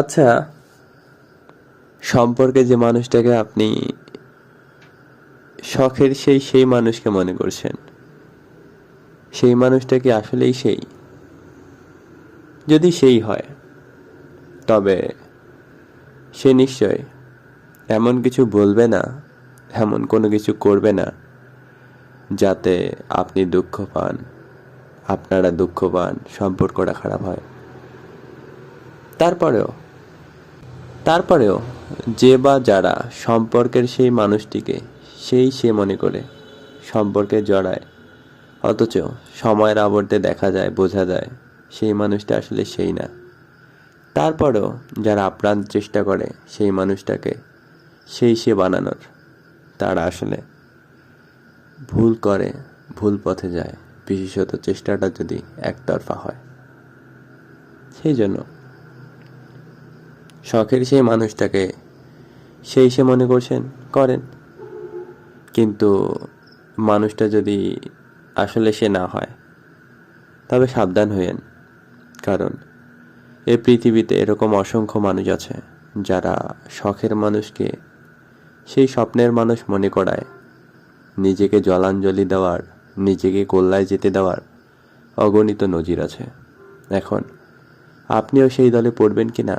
আচ্ছা, সম্পর্কে যে মানুষটাকে আপনি শখের সেই মানুষকে মনে করছেন, সেই মানুষটা কি আসলেই সেই? যদি সেই হয়, তবে সে নিশ্চয় এমন কিছু বলবে না, এমন কোনো কিছু করবে না যাতে আপনি দুঃখ পান, আপনারা দুঃখ পান, সম্পর্কটা খারাপ হয়। তারপরেও তারপরেও যে বা যারা সম্পর্কের সেই মানুষটিকে সে মনে করে সম্পর্কে জড়ায়, অথচ সময়ের আবর্তে দেখা যায়, বোঝা যায় সেই মানুষটা আসলে সেই না, তারপরেও যারা আপ্রাণ চেষ্টা করে সেই মানুষটাকে সে বানানোর, তারা আসলে ভুল করে, ভুল পথে যায়, বিশেষত চেষ্টাটা যদি একতরফা হয়। সেই জন্য শখের সেই মানুষটাকে সে মনে করছেন, করেন, কিন্তু মানুষটা যদি আসলে সে না হয়, তবে সাবধান হইয়েন। কারণ এই পৃথিবীতে এরকম অসংখ্য মানুষ আছে যারা শখের মানুষকে সেই স্বপ্নের মানুষ মনে করায় নিজেকে জলাঞ্জলি দেওয়ার, নিজেকে গোল্লায় যেতে দেওয়ার অগণিত নজির আছে। এখন আপনিও সেই দলে পড়বেন কি না